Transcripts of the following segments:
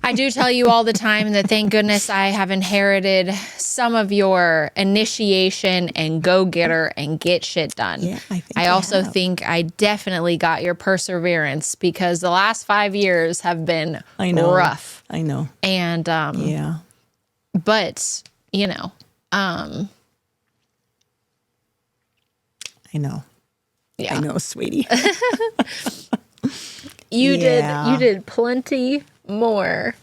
I do tell you all the time that thank goodness I have inherited some of your initiation and go-getter and get shit done. Yeah, I think I you also have. think I definitely got your perseverance because the last 5 years have been rough. I know. And, Yeah. but, I know. yeah. I know, sweetie. You Yeah. did plenty more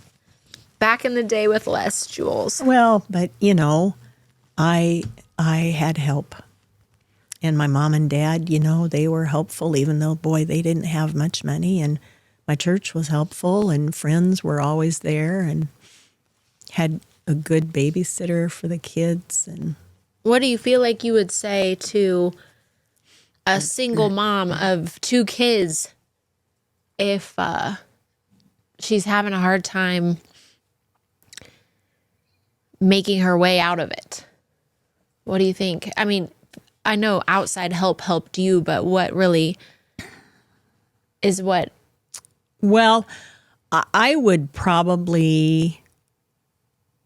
back in the day with less, Jules. Well, but I had help. And my mom and dad, they were helpful, even though, boy, they didn't have much money. And my church was helpful, and friends were always there, and had a good babysitter for the kids. And What do you feel like you would say to a single mom of 2 kids if she's having a hard time making her way out of it? What do you think? I mean, I know outside help helped you, but what really is what? well, I would probably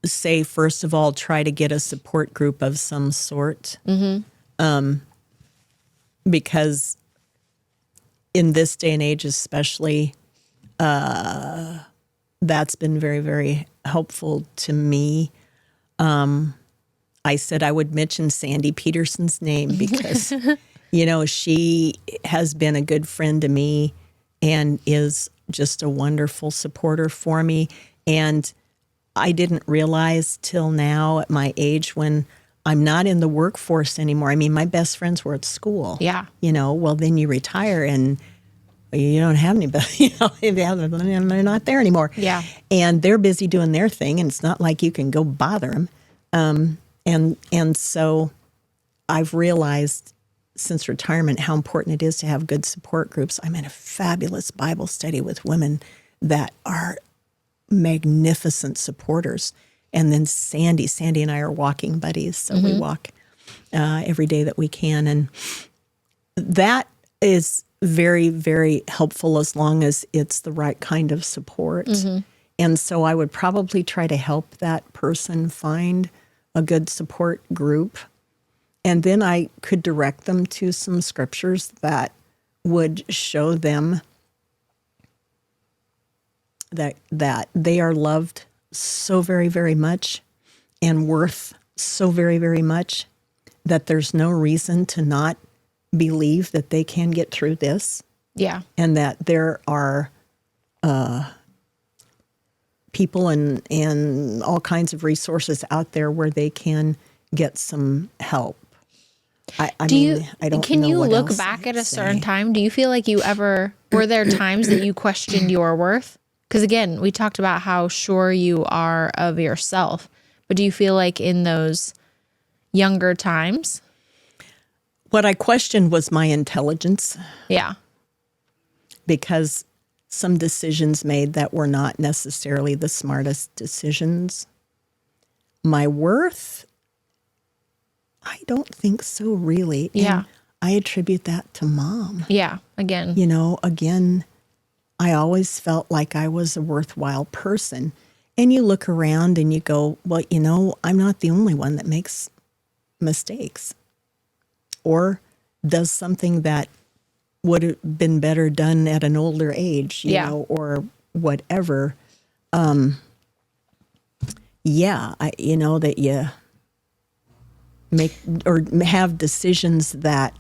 say, first of all, try to get a support group of some sort. Because in this day and age, especially, that's been very, very helpful to me. I said I would mention Sandy Peterson's name because, she has been a good friend to me and is just a wonderful supporter for me. And I didn't realize till now at my age when I'm not in the workforce anymore. I mean, my best friends were at school. Yeah. Well, then you retire and you don't have anybody, they're not there anymore. Yeah. And they're busy doing their thing, and it's not like you can go bother them. And so I've realized since retirement how important it is to have good support groups. I'm in a fabulous Bible study with women that are magnificent supporters. And then Sandy and I are walking buddies, so we walk every day that we can. And that is very, very helpful as long as it's the right kind of support. And so I would probably try to help that person find a good support group. And then I could direct them to some scriptures that would show them that they are loved so very, very much and worth so very, very much that there's no reason to not believe that they can get through this. Yeah. And that there are people and all kinds of resources out there where they can get some help. I don't Can know you what look else back I'd at a certain say. time? Do you feel like were there times that you questioned your worth? Because again, we talked about how sure you are of yourself, but do you feel like in those younger times? What I questioned was my intelligence, Yeah. because some decisions made that were not necessarily the smartest decisions. My worth, I don't think so, really. Yeah. And I attribute that to Mom. Yeah. Again. Again, I always felt like I was a worthwhile person. And you look around and you go, well, I'm not the only one that makes mistakes or does something that would have been better done at an older age, or whatever. That you make or have decisions that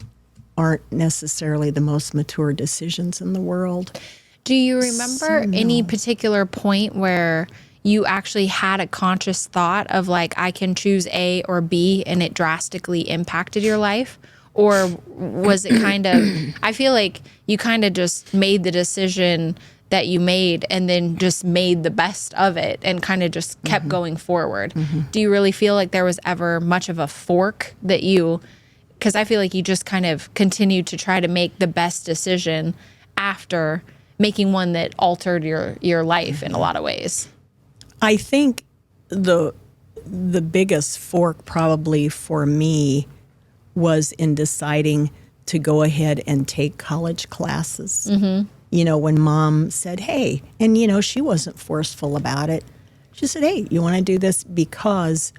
aren't necessarily the most mature decisions in the world. Do you remember any particular point where you actually had a conscious thought of like, I can choose A or B and it drastically impacted your life? Or was it kind of, I feel like you kind of just made the decision that you made and then just made the best of it and kind of just kept going forward. Do you really feel like there was ever much of a fork that because I feel like you just kind of continued to try to make the best decision after making one that altered your life in a lot of ways? I think the biggest fork probably for me was in deciding to go ahead and take college classes. You know, when Mom said, hey, and, you know, she wasn't forceful about it. She said, hey, you want to do this? Because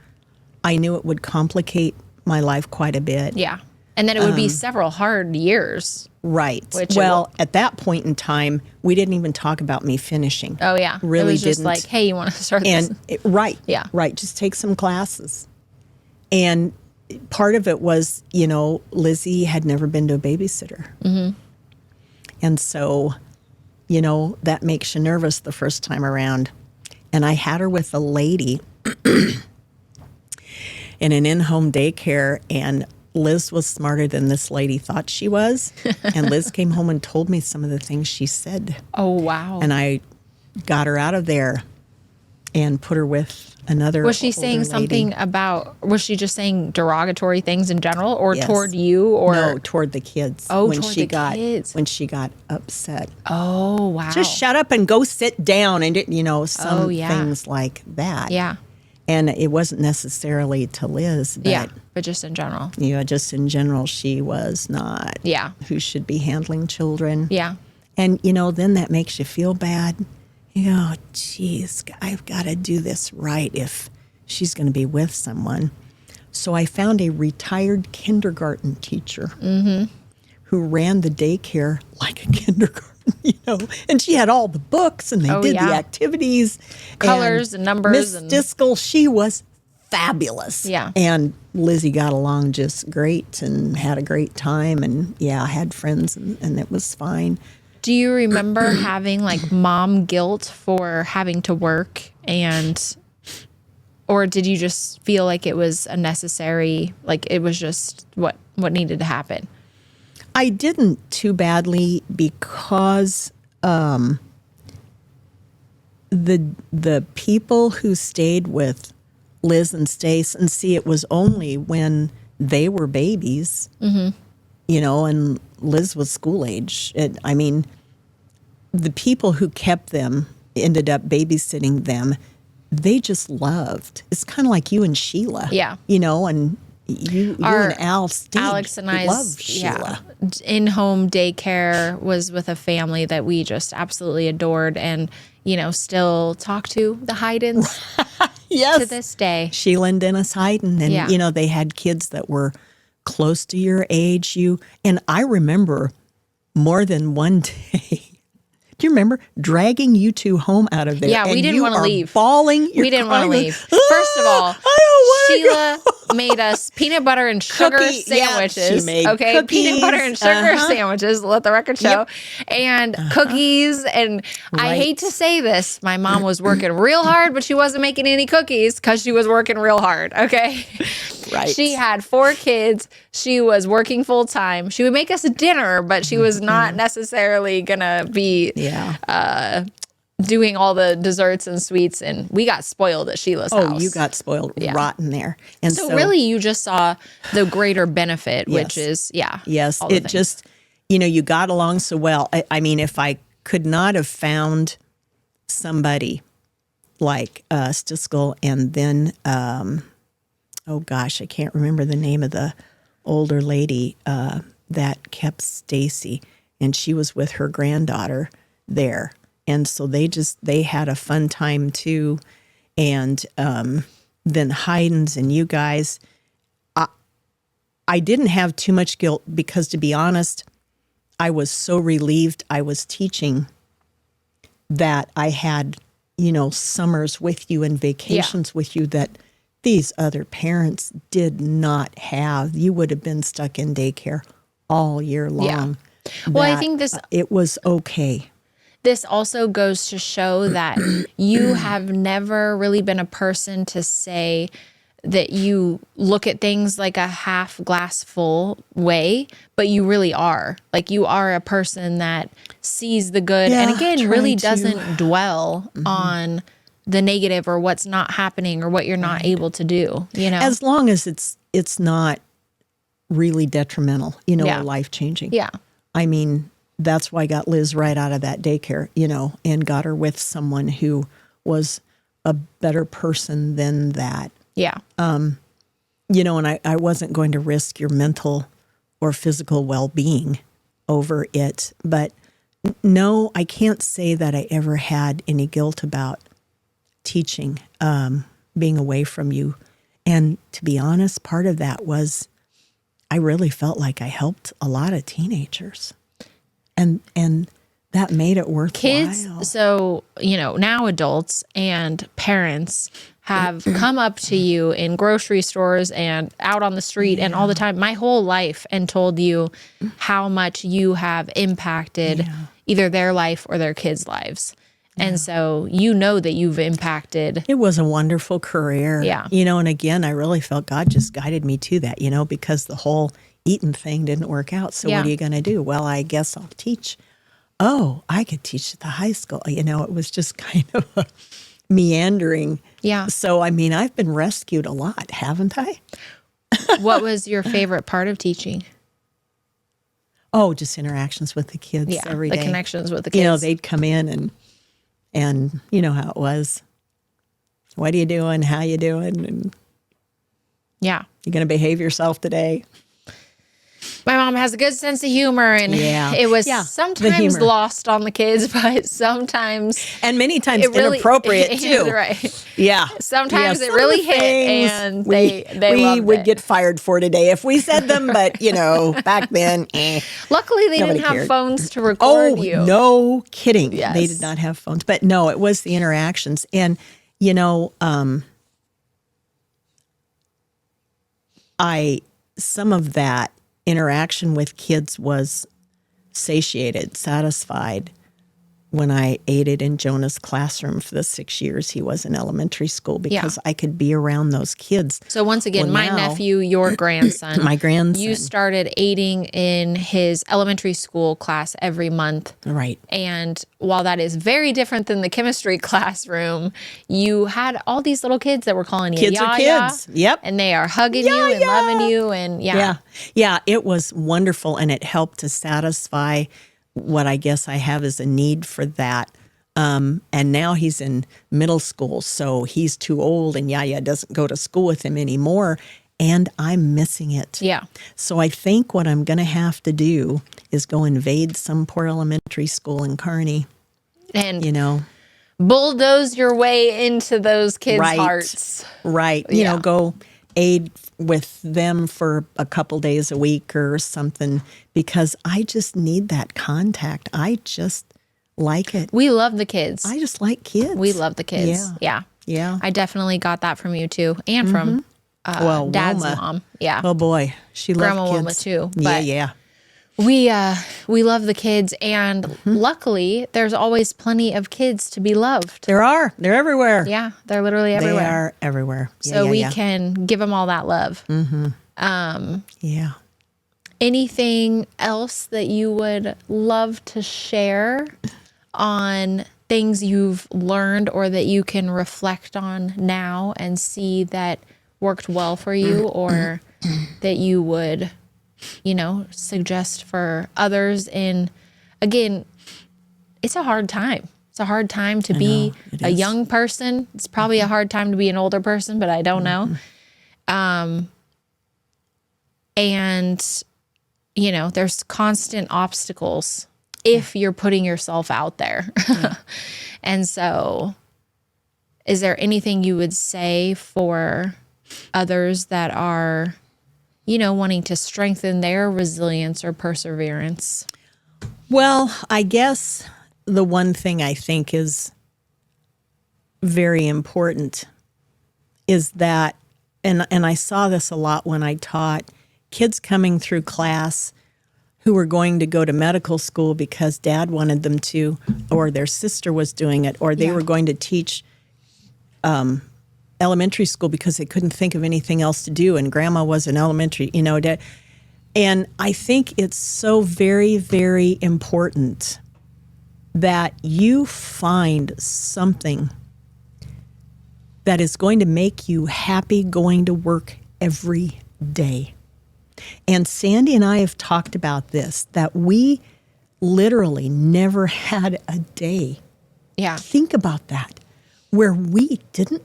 I knew it would complicate my life quite a bit. Yeah. And then it would be several hard years. Right. Well, at that point in time, we didn't even talk about me finishing. Oh, yeah. Really it was just didn't. like, hey, you want to start this? Right. Yeah. Right. Just take some classes. And part of it was, you know, Lizzie had never been to a babysitter. And so, you know, that makes you nervous the first time around. And I had her with a lady in an in-home daycare, and Liz was smarter than this lady thought she was. And Liz came home and told me some of the things she said. Oh, wow. And I got her out of there and put her with another Was she saying lady. something about, was she just saying derogatory things in general or Yes. toward you? Or No, toward the kids. Oh, toward the kids. When she got upset. Oh, wow. Just shut up and go sit down, and, you know, some yeah. things like that. Yeah. And it wasn't necessarily to Liz, but, Yeah. But just in general. you know, just in general, she was not Yeah. who should be handling children. Yeah. And, you know, then that makes you feel bad. You know, geez, I've got to do this right if she's going to be with someone. So I found a retired kindergarten teacher who ran the daycare like a kindergarten, you know. And she had all the books, and they did the activities. Colors and numbers. Miss and Diskel, she was fabulous. Yeah. And Lizzie got along just great and had a great time. And, yeah, I had friends, and it was fine. Do you remember having like mom guilt for having to work or did you just feel like it was a necessary, like it was just what needed to happen? I didn't too badly because the people who stayed with Liz and Stace, and see, it was only when they were babies, you know, and Liz was school age. I mean, the people who kept them ended up babysitting them. They just loved. It's kind of like you and Sheila. Yeah. You know, and you and Al stayed. Alex and I love Sheila. In-home daycare was with a family that we just absolutely adored and, you know, still talk to the Haydens Yes. to this day. Sheila and Dennis Hayden. And, Yeah. you know, they had kids that were close to your age. And I remember more than one day. Do you remember dragging you two home out of there? Yeah, we didn't want to leave. Bawling. We didn't want to leave. First of all, Sheila made us peanut butter and sugar sandwiches. she made Peanut butter and cookies. sugar sandwiches. Let the record show, and cookies. And I hate to say this, my mom was working real hard, but she wasn't making any cookies because she was working real hard. Okay. Right. She had 4 kids. She was working full time. She would make us a dinner, but she was not necessarily gonna be doing all the desserts and sweets. And we got spoiled at Sheila's house. Oh, you got spoiled rotten there. And so really, you just saw the greater benefit, which Yes. is Yes, all the it things. just, you know, you got along so well. I mean, if I could not have found somebody like Stiskel and then, oh gosh, I can't remember the name of the older lady that kept Stacy, and she was with her granddaughter there. And so they had a fun time too. And then Haydens and you guys, I didn't have too much guilt because, to be honest, I was so relieved I was teaching that I had, you know, summers with you and vacations with you that these other parents did not have. You would have been stuck in daycare all year long. Well, I That think it was okay. This also goes to show that you have never really been a person to say that you look at things like a half glass full way, but you really are. Like, you are a person that sees the good and, again, really doesn't dwell on the negative or what's not happening or what you're not able to do, you know? As long as it's not really detrimental, you know, or life-changing. Yeah. I mean, that's why I got Liz right out of that daycare, you know, and got her with someone who was a better person than that. Yeah. You know, and I wasn't going to risk your mental or physical well-being over it. But no, I can't say that I ever had any guilt about teaching, being away from you. And to be honest, part of that was I really felt like I helped a lot of teenagers. And that made it worthwhile. Kids, so, now adults and parents have come up to you in grocery stores and out on the street and all the time, my whole life, and told you how much you have impacted either their life or their kids' lives. And so that you've impacted. It was a wonderful career. Yeah. And again, I really felt God just guided me to that, because the whole eating thing didn't work out. So what are you going to do? Well, I guess I'll teach. Oh, I could teach at the high school. It was just kind of a meandering. Yeah. So, I've been rescued a lot, haven't I? What was your favorite part of teaching? Oh, just interactions with the kids every day. The connections with the kids. They'd come in and you know how it was. What are you doing? How you doing? And you going to behave yourself today? My mom has a good sense of humor, and it was sometimes lost on the kids, but sometimes... And many times inappropriate, too. Right. Yeah. Sometimes it really hit, and they loved would it. get fired for today if we said them, but, back then, Luckily, they didn't have phones to record you. Oh, no kidding. Yes. They did not have phones. But no, it was the interactions. And, some of that interaction with kids was satiated, satisfied when I aided in Jonah's classroom for the 6 years he was in elementary school, because I could be around those kids. So once again, my nephew, your grandson, my grandson, you started aiding in his elementary school class every month. Right. And while that is very different than the chemistry classroom, you had all these little kids that were calling you kids are kids. Yep. And they are hugging you and loving you. And Yeah, it was wonderful. And it helped to satisfy what I guess I have is a need for that. And now he's in middle school, so he's too old, and Yaya doesn't go to school with him anymore, and I'm missing it. Yeah. So I think what I'm going to have to do is go invade some poor elementary school in Kearney. And, bulldoze your way into those kids' hearts. Right. Go aid with them for a couple days a week or something, because I just need that contact. I just like it. We love the kids. I just like kids. We love the kids. Yeah. I definitely got that from you too, and from Dad's Wilma. mom. Yeah. Oh boy, she loved Grandma kids. Wilma too. But yeah. We love the kids, and luckily there's always plenty of kids to be loved. There are. They're everywhere. Yeah, they're literally everywhere. They are everywhere. So we can give them all that love. Yeah. Anything else that you would love to share on things you've learned or that you can reflect on now and see that worked well for you, or that you would, suggest for others? And again, it's a hard time. It's a hard time to be a young person. It's probably a hard time to be an older person, but I don't know. And, there's constant obstacles if you're putting yourself out there. And so is there anything you would say for others that are, wanting to strengthen their resilience or perseverance? Well, I guess the one thing I think is very important is that, and I saw this a lot when I taught, kids coming through class who were going to go to medical school because dad wanted them to, or their sister was doing it, or they were going to teach elementary school because they couldn't think of anything else to do, and grandma was an elementary, and I think it's so very, very important that you find something that is going to make you happy going to work every day. And Sandy and I have talked about this, that we literally never had a day. Yeah. Think about that, where we didn't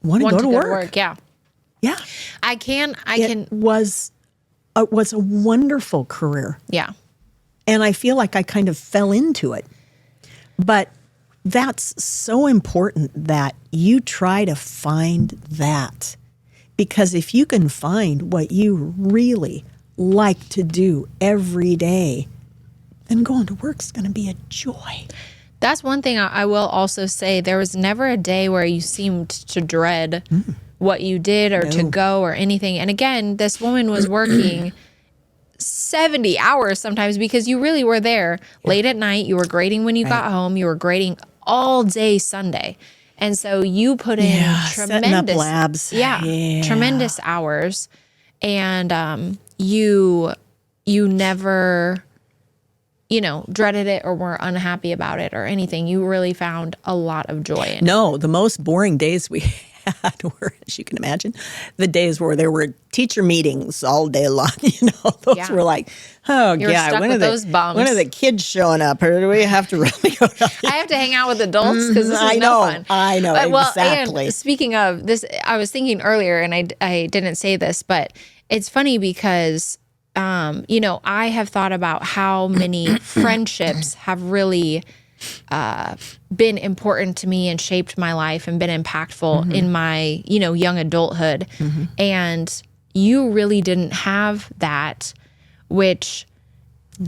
want to go to work. Yeah. Yeah. I can. It was was a wonderful career. Yeah. And I feel like I kind of fell into it. But that's so important that you try to find that. Because if you can find what you really like to do every day, then going to work is going to be a joy. That's one thing I will also say. There was never a day where you seemed to dread what you did or to go or anything. And again, this woman was working 70 hours sometimes because you really were there late at night. You were grading when you got home. You were grading all day Sunday. And so you put in setting up labs. Tremendous hours. And you never, dreaded it or were unhappy about it or anything. You really found a lot of joy in it. No, the most boring days we had were, as you can imagine, the days where there were teacher meetings all day long. Those were like, oh, you were stuck with those bums. When are the kids showing up? Or do we have to really go down I have to hang out with adults because this is no fun. I know, exactly. And speaking of this, I was thinking earlier, and I didn't say this, but it's funny because I have thought about how many friendships have really been important to me and shaped my life and been impactful in my, young adulthood. And you really didn't have that, which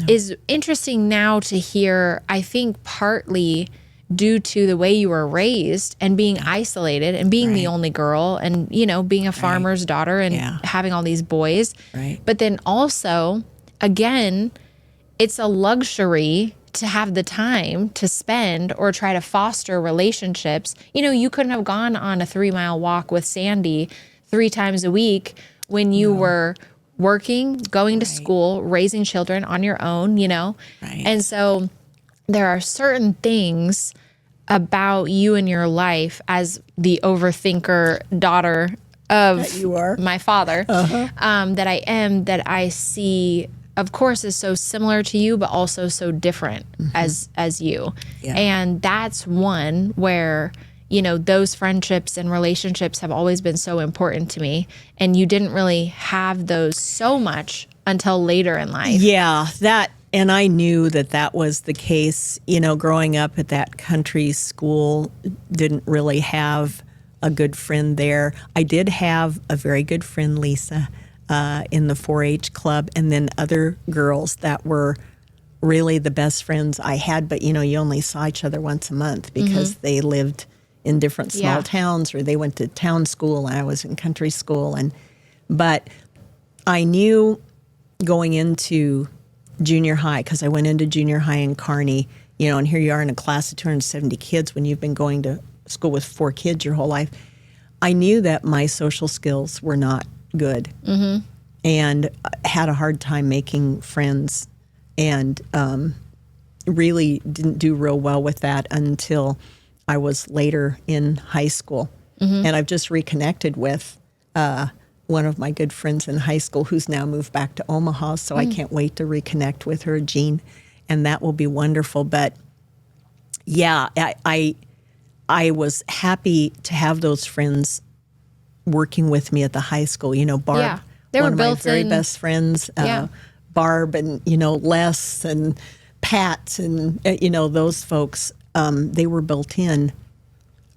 is interesting now to hear, I think partly due to the way you were raised and being isolated and being the only girl and, being a farmer's daughter and having all these boys. Right. But then also, again, it's a luxury to have the time to spend or try to foster relationships. You couldn't have gone on a 3-mile walk with Sandy 3 times a week when you were working, going to school, raising children on your own, Right. And so there are certain things about you and your life as the overthinker daughter of you are. my father that I see, of course, is so similar to you, but also so different as you. Yeah. And that's one where, those friendships and relationships have always been so important to me. And you didn't really have those so much until later in life. Yeah, and I knew that was the case. Growing up at that country school, didn't really have a good friend there. I did have a very good friend, Lisa, in the 4-H club, and then other girls that were really the best friends I had. But, you only saw each other once a month because they lived in different small towns, or they went to town school and I was in country school. But I knew going into junior high, because I went into junior high in Kearney, and here you are in a class of 270 kids when you've been going to school with 4 kids your whole life. I knew that my social skills were not good and had a hard time making friends, and really didn't do real well with that until I was later in high school. And I've just reconnected with one of my good friends in high school who's now moved back to Omaha, so I can't wait to reconnect with her, Jean, and that will be wonderful. But yeah, I was happy to have those friends working with me at the high school. Barb, they were one of my built very in. best friends, Barb and, Les and Pat and, those folks, they were built in.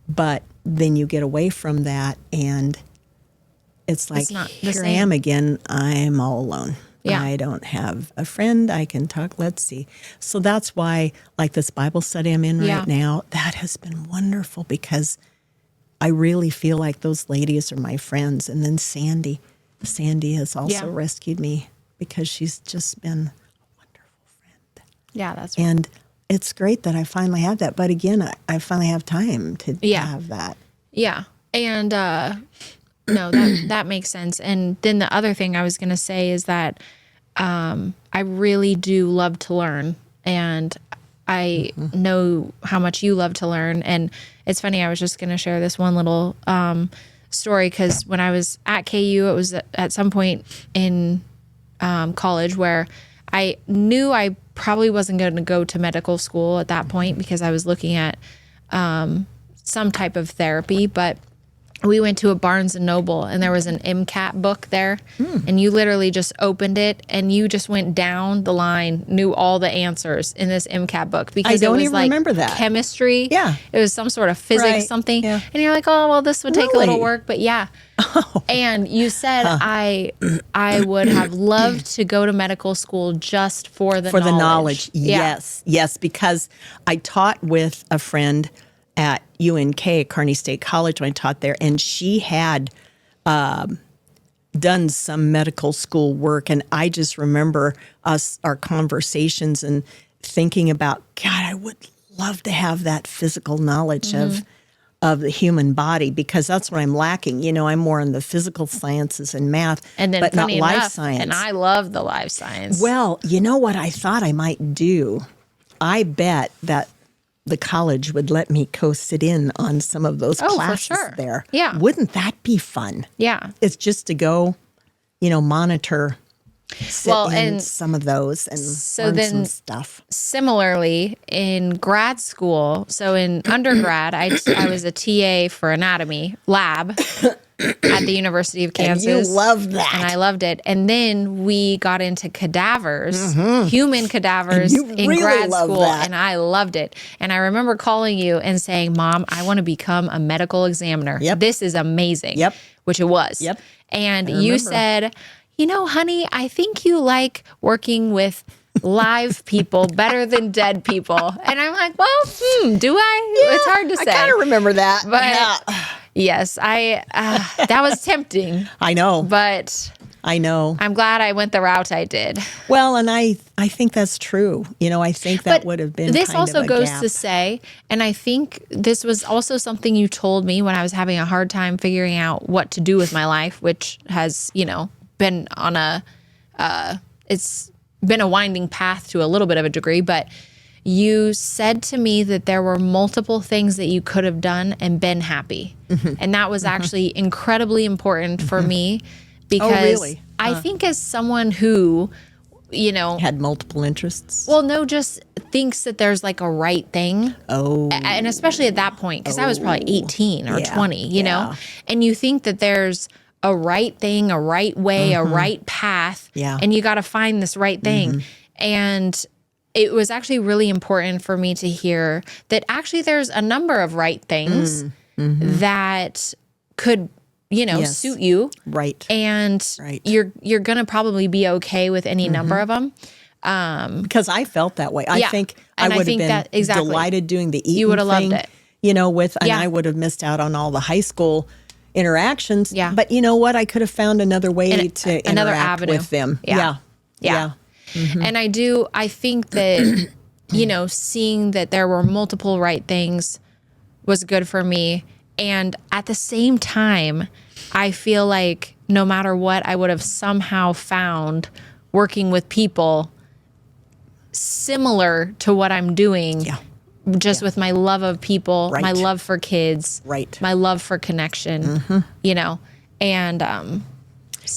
But then you get away from that and it's like, here I am again. I'm all alone. Yeah. I don't have a friend I can talk. Let's see. So that's why, like this Bible study I'm in right now, that has been wonderful because I really feel like those ladies are my friends. And then Sandy has also rescued me because she's just been a wonderful friend. Yeah, that's right. And it's great that I finally have that. But again, I finally have time to have that. Yeah. And no, that makes sense. And then the other thing I was going to say is that I really do love to learn. And I know how much you love to learn. And it's funny, I was just going to share this one little story because when I was at KU, it was at some point in college where I knew I probably wasn't going to go to medical school at that point because I was looking at some type of therapy. But we went to a Barnes and Noble and there was an MCAT book there and you literally just opened it and you just went down the line, knew all the answers in this MCAT book because I don't it was even like remember that. chemistry. Yeah. It was some sort of physics, Right. something. Yeah. And you're like, oh, well, this would take a little Really? work, but yeah. And you said I would have loved to go to medical school just for the knowledge. Yeah. Yes, because I taught with a friend at UNK, Kearney State College, when I taught there, and she had done some medical school work, and I just remember our conversations and thinking about, God, I would love to have that physical knowledge of the human body, because that's what I'm lacking. You know, I'm more in the physical sciences and math, And then but not funny life enough, science. and I love the life science. Well, you know what I thought I might do? I bet that the college would let me co-sit in on some of those classes for sure. there. Yeah. Wouldn't that be fun? Yeah. It's just to go, monitor, sit Well, in and some of those and learn then some stuff. Similarly, in grad school, so in undergrad, I was a TA for anatomy lab at the University of Kansas. And you loved that. And I loved it. And then we got into cadavers, human cadavers And you in really grad loved school. that. And I loved it. And I remember calling you and saying, Mom, I want to become a medical examiner. Yep. This is amazing. Yep. Which it was. Yep. And I you remember. said, honey, I think you like working with live people better than dead people. And I'm like, well, do I? It's hard to say. I kind of remember that. But yeah. yes, that was tempting, I know. but I know. I'm glad I went the route I did. Well, and I think that's true. I think that would have been This kind also of a goes gap. to say, and I think this was also something you told me when I was having a hard time figuring out what to do with my life, which has, been on it's been a winding path to a little bit of a degree, but you said to me that there were multiple things that you could have done and been happy. And that was actually incredibly important for me because really? I think as someone who, had multiple interests. well, no, just thinks that there's like a right thing. Oh. And especially at that point, because I was probably 18 or Yeah, 20, yeah. and you think that there's a right thing, a right way, a right path. Yeah. And you got to find this right thing. And it was actually really important for me to hear that actually there's a number of right things that could, Yes. suit you. Right. And Right. you're going to probably be okay with any number of them. Because I felt that way. I Yeah. think And I I would have think been that- exactly. delighted doing the Eaton You would have loved thing, it. and Yeah. I would have missed out on all the high school interactions. Yeah. But you know what? I could have found another way And to another interact avenue. with them. Yeah. Yeah. And I think that, seeing that there were multiple right things was good for me. And at the same time, I feel like no matter what, I would have somehow found working with people similar to what I'm doing. Yeah. Just with my love of people, Right. my love for kids, Right. my love for connection, and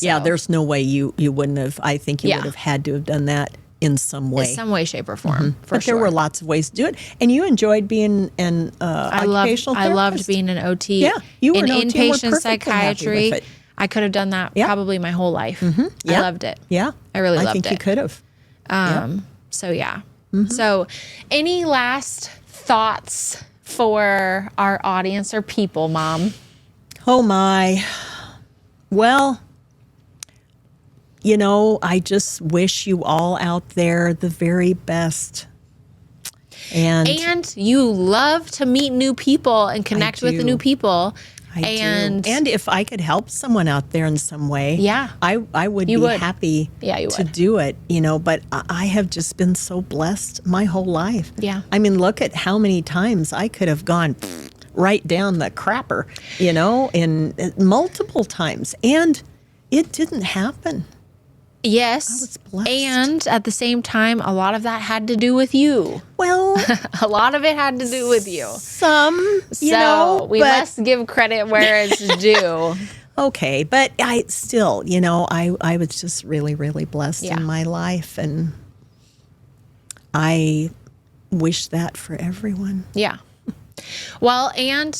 Yeah, so, there's no way you wouldn't have. I think you Yeah. would have had to have done that in some way. some way, shape, or form. For But sure. there were lots of ways to do it. And you enjoyed being an occupational I therapist. loved being an OT. Yeah, you were in an OT and were inpatient perfectly happy psychiatry. with it. I could have done that Yeah. probably my whole life. Yeah. I loved it. Yeah. I really loved I think you it. could have. So yeah. So, any last thoughts for our audience or people, Mom? Oh my. Well, I just wish you all out there the very best. And you love to meet new people and connect with do. new people. I and do. And if I could help someone out there in some way, Yeah. I would You be would. happy Yeah, you to would. do it, but I have just been so blessed my whole life. Yeah. I mean, look at how many times I could have gone right down the crapper, in multiple times. And it didn't happen. yes, I was blessed. and at the same time, a lot of that had to do with you. Well, A lot of it had to do with you. some, So we but must give credit where it's due. okay. But I still, I was just really, really blessed Yeah. in my life. And I wish that for everyone. Yeah. Well, and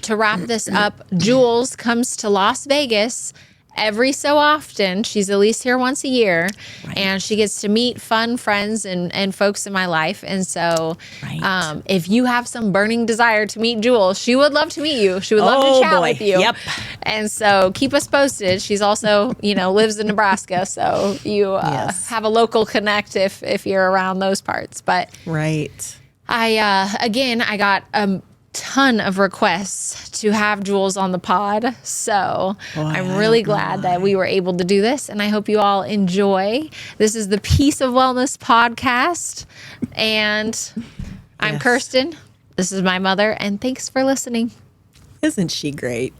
to wrap this up, Jules comes to Las Vegas every so often. She's at least here once a year, and she gets to meet fun friends and folks in my life. And so if you have some burning desire to meet Jules, she would love to meet you. She would love to chat with you. Yep. And so keep us posted. She's also, lives in Nebraska. So you have a local connect if you're around those parts. But I got a ton of requests to have Jules on the pod. So I'm really glad that we were able to do this, and I hope you all enjoy. This is the Peace of Wellness podcast, and I'm Kirsten. This is my mother, and thanks for listening. Isn't she great?